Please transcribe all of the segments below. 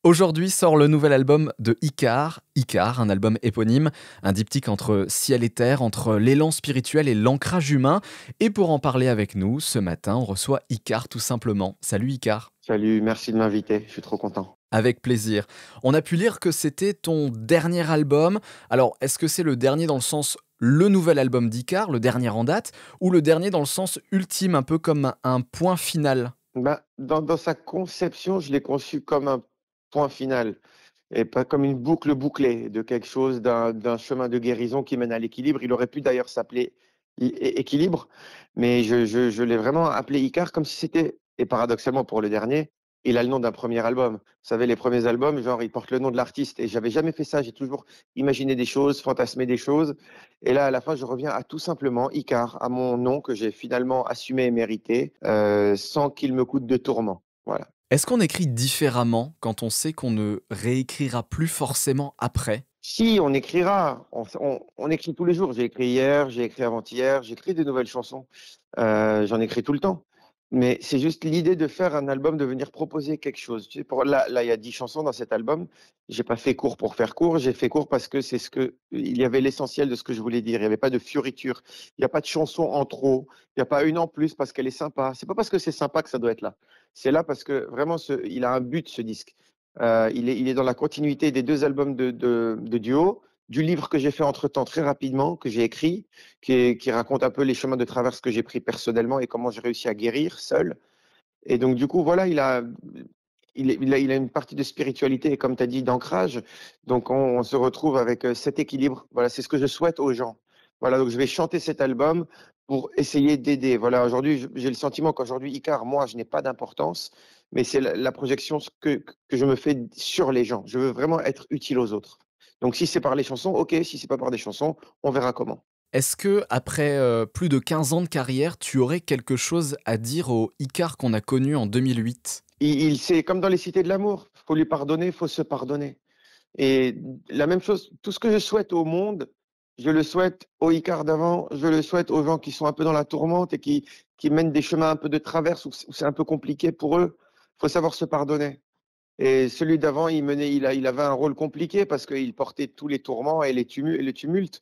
Aujourd'hui sort le nouvel album de Icare, Icare, un album éponyme, un diptyque entre ciel et terre, entre l'élan spirituel et l'ancrage humain. Et pour en parler avec nous, ce matin, on reçoit Icare tout simplement. Salut Icare. Salut, merci de m'inviter, je suis trop content. Avec plaisir. On a pu lire que c'était ton dernier album. Alors, est-ce que c'est le dernier dans le sens le nouvel album d'Icare, le dernier en date, ou le dernier dans le sens ultime, un peu comme un point final? Dans sa conception, je l'ai conçu comme un point final et pas comme une boucle bouclée de quelque chose, d'un chemin de guérison qui mène à l'équilibre. Il aurait pu d'ailleurs s'appeler Équilibre, mais je l'ai vraiment appelé Icare comme si c'était, et paradoxalement pour le dernier, il a le nom d'un premier album. Vous savez, les premiers albums, genre, ils portent le nom de l'artiste et j'avais jamais fait ça. J'ai toujours imaginé des choses, fantasmé des choses. Et là, à la fin, je reviens à tout simplement Icare, à mon nom que j'ai finalement assumé et mérité, sans qu'il me coûte de tourments. Voilà. Est-ce qu'on écrit différemment quand on sait qu'on ne réécrira plus forcément après? Si, on écrira, on écrit tous les jours. J'ai écrit hier, j'ai écrit avant-hier, j'écris des nouvelles chansons. J'en écris tout le temps. Mais c'est juste l'idée de faire un album, de venir proposer quelque chose. Tu sais, il y a 10 chansons dans cet album. J'ai pas fait court pour faire court, j'ai fait court parce que il y avait l'essentiel de ce que je voulais dire. Il y avait pas de fioriture. Il y a pas de chanson en trop. Il y a pas une en plus parce qu'elle est sympa. C'est pas parce que c'est sympa que ça doit être là. C'est là parce que vraiment il a un but, ce disque. Il est dans la continuité des 2 albums de duo, du livre que j'ai fait entre-temps très rapidement, que j'ai écrit, qui raconte un peu les chemins de traverse que j'ai pris personnellement et comment j'ai réussi à guérir seul. Et donc du coup, voilà, il a une partie de spiritualité et comme tu as dit, d'ancrage. Donc on se retrouve avec, cet équilibre. Voilà, c'est ce que je souhaite aux gens. Voilà, donc je vais chanter cet album pour essayer d'aider. Voilà, aujourd'hui, j'ai le sentiment qu'aujourd'hui, Icare, moi, je n'ai pas d'importance, mais c'est la projection que je me fais sur les gens. Je veux vraiment être utile aux autres. Donc si c'est par les chansons, OK, si c'est pas par des chansons, on verra comment. Est-ce que après plus de 15 ans de carrière, tu aurais quelque chose à dire au Icare qu'on a connu en 2008? C'est comme dans les cités de l'amour. Faut lui pardonner, faut se pardonner. Et la même chose, tout ce que je souhaite au monde, je le souhaite aux Icar d'avant, je le souhaite aux gens qui sont un peu dans la tourmente et qui mènent des chemins un peu de traverse où c'est un peu compliqué pour eux. Il faut savoir se pardonner. Et celui d'avant, il avait un rôle compliqué parce qu'il portait tous les tourments et les tumultes.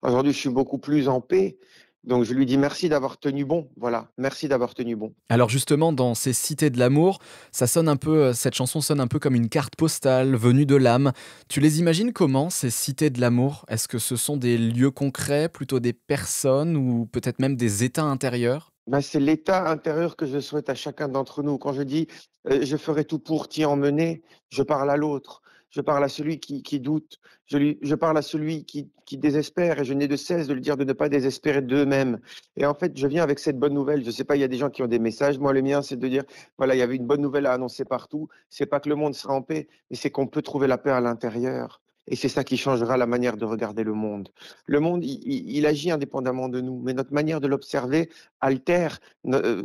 Aujourd'hui, je suis beaucoup plus en paix. Donc, je lui dis merci d'avoir tenu bon. Voilà. Merci d'avoir tenu bon. Alors justement, dans ces cités de l'amour, ça sonne un peu, cette chanson sonne un peu comme une carte postale venue de l'âme. Tu les imagines comment, ces cités de l'amour? Est-ce que ce sont des lieux concrets, plutôt des personnes ou peut-être même des états intérieurs? C'est l'état intérieur que je souhaite à chacun d'entre nous. Quand je dis je ferai tout pour t'y emmener, je parle à l'autre. Je parle à celui qui doute. Je parle à celui qui désespère et je n'ai de cesse de lui dire de ne pas désespérer d'eux-mêmes. Et en fait, je viens avec cette bonne nouvelle. Je ne sais pas, il y a des gens qui ont des messages. Moi, le mien, c'est de dire voilà, il y avait une bonne nouvelle à annoncer partout. C'est pas que le monde sera en paix, mais c'est qu'on peut trouver la paix à l'intérieur. Et c'est ça qui changera la manière de regarder le monde. Le monde, il agit indépendamment de nous, mais notre manière de l'observer altère,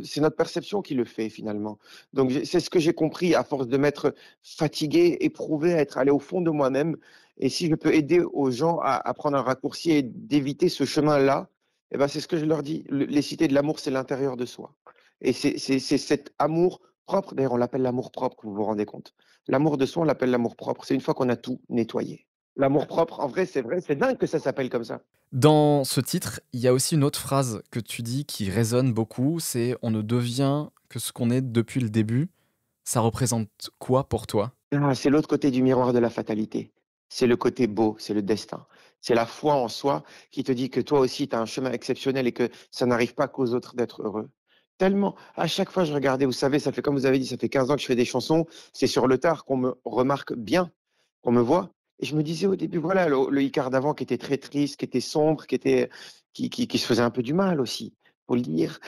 c'est notre perception qui le fait finalement. Donc c'est ce que j'ai compris à force de m'être fatigué, éprouvé, à être allé au fond de moi-même. Et si je peux aider aux gens à prendre un raccourci et d'éviter ce chemin-là, eh ben, c'est ce que je leur dis. Les cités de l'amour, c'est l'intérieur de soi. Et c'est cet amour propre, d'ailleurs on l'appelle l'amour propre, vous vous rendez compte. L'amour de soi, on l'appelle l'amour propre. C'est une fois qu'on a tout nettoyé. L'amour propre, en vrai, c'est dingue que ça s'appelle comme ça. Dans ce titre, il y a aussi une autre phrase que tu dis qui résonne beaucoup, c'est: «On ne devient que ce qu'on est depuis le début». Ça représente quoi pour toi? Ah, c'est l'autre côté du miroir de la fatalité. C'est le côté beau, c'est le destin. C'est la foi en soi qui te dit que toi aussi, tu as un chemin exceptionnel et que ça n'arrive pas qu'aux autres d'être heureux. Tellement, à chaque fois, je regardais, vous savez, ça fait comme vous avez dit, ça fait 15 ans que je fais des chansons. C'est sur le tard qu'on me remarque bien, qu'on me voit. Et je me disais au début, voilà, le Icare d'avant qui était très triste, qui était sombre, qui se faisait un peu du mal aussi, faut le dire.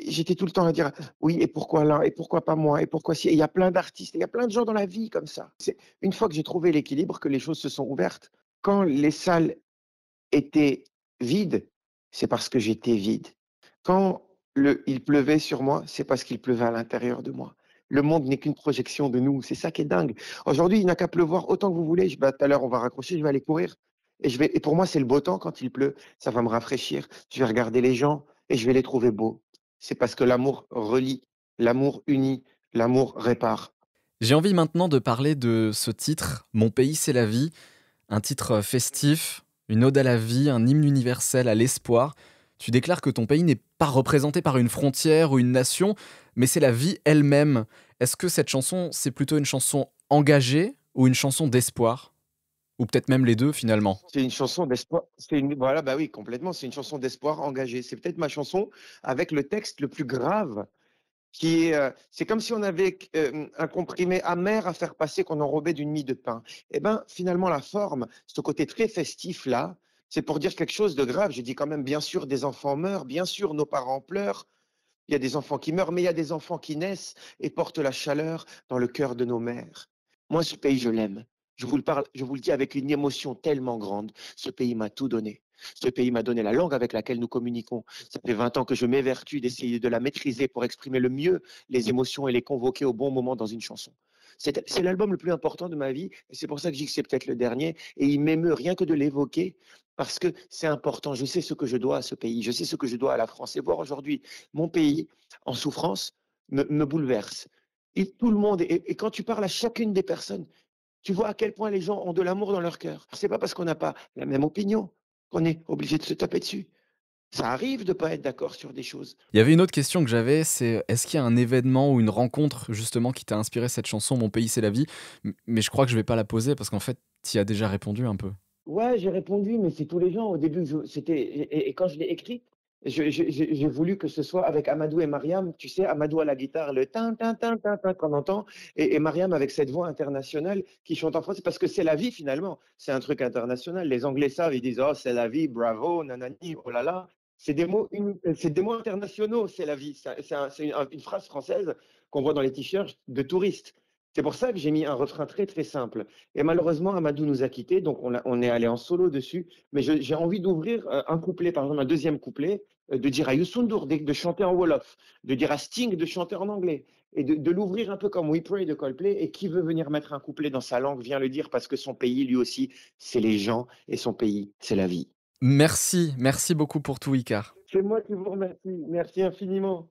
J'étais tout le temps à dire, oui, et pourquoi là? Et pourquoi pas moi? Et pourquoi si? Et il y a plein d'artistes, il y a plein de gens dans la vie comme ça. C'est une fois que j'ai trouvé l'équilibre, que les choses se sont ouvertes. Quand les salles étaient vides, c'est parce que j'étais vide. Quand il pleuvait sur moi, c'est parce qu'il pleuvait à l'intérieur de moi. Le monde n'est qu'une projection de nous. C'est ça qui est dingue. Aujourd'hui, il n'a qu'à pleuvoir autant que vous voulez. Tout à l'heure, on va raccrocher, je vais aller courir. Et pour moi, c'est le beau temps quand il pleut. Ça va me rafraîchir. Je vais regarder les gens et je vais les trouver beaux. C'est parce que l'amour relie, l'amour unit, l'amour répare. J'ai envie maintenant de parler de ce titre, Mon pays c'est la vie, un titre festif, une ode à la vie, un hymne universel à l'espoir. Tu déclares que ton pays n'est pas représenté par une frontière ou une nation, mais c'est la vie elle-même. Est-ce que cette chanson, c'est plutôt une chanson engagée ou une chanson d'espoir? Ou peut-être même les deux finalement? C'est une chanson d'espoir, voilà, bah oui, complètement, c'est une chanson d'espoir engagée. C'est peut-être ma chanson avec le texte le plus grave qui est, c'est comme si on avait un comprimé amer à faire passer qu'on enrobait d'une mie de pain. Et ben, finalement, la forme, ce côté très festif là, c'est pour dire quelque chose de grave. Je dis quand même, bien sûr, des enfants meurent, bien sûr, nos parents pleurent, il y a des enfants qui meurent, mais il y a des enfants qui naissent et portent la chaleur dans le cœur de nos mères. Moi, ce pays, je l'aime. Je vous le dis avec une émotion tellement grande. Ce pays m'a tout donné. Ce pays m'a donné la langue avec laquelle nous communiquons. Ça fait 20 ans que je m'évertue d'essayer de la maîtriser pour exprimer le mieux les émotions et les convoquer au bon moment dans une chanson. C'est l'album le plus important de ma vie et c'est pour ça que je dis que c'est peut-être le dernier et il m'émeut rien que de l'évoquer parce que c'est important. Je sais ce que je dois à ce pays, je sais ce que je dois à la France et voir aujourd'hui mon pays en souffrance me bouleverse. Et tout le monde, et quand tu parles à chacune des personnes, tu vois à quel point les gens ont de l'amour dans leur cœur. C'est pas parce qu'on n'a pas la même opinion qu'on est obligé de se taper dessus. Ça arrive de ne pas être d'accord sur des choses. Il y avait une autre question que j'avais, c'est est-ce qu'il y a un événement ou une rencontre justement qui t'a inspiré cette chanson Mon pays c'est la vie? Mais je crois que je vais pas la poser parce qu'en fait, tu y as déjà répondu un peu. Ouais, j'ai répondu, mais c'est tous les gens. Au début, c'était et quand je l'ai écrite, j'ai voulu que ce soit avec Amadou et Mariam. Tu sais, Amadou à la guitare, le tin tin tin tin tin qu'on entend, et Mariam avec cette voix internationale qui chante en français parce que c'est la vie finalement. C'est un truc international. Les Anglais savent, ils disent oh c'est la vie, bravo, nanani, oh là là. C'est des mots internationaux. C'est la vie. Une phrase française qu'on voit dans les t-shirts de touristes. C'est pour ça que j'ai mis un refrain très très simple. Et malheureusement, Amadou nous a quittés, donc on est allé en solo dessus. Mais j'ai envie d'ouvrir un couplet, par exemple un deuxième couplet, de dire à Youssou N'Dour de chanter en Wolof, de dire à Sting de chanter en anglais, et de l'ouvrir un peu comme We Pray de Coldplay. Et qui veut venir mettre un couplet dans sa langue, vient le dire, parce que son pays, lui aussi, c'est les gens, et son pays, c'est la vie. Merci, merci beaucoup pour tout Icar. C'est moi qui vous remercie. Merci infiniment.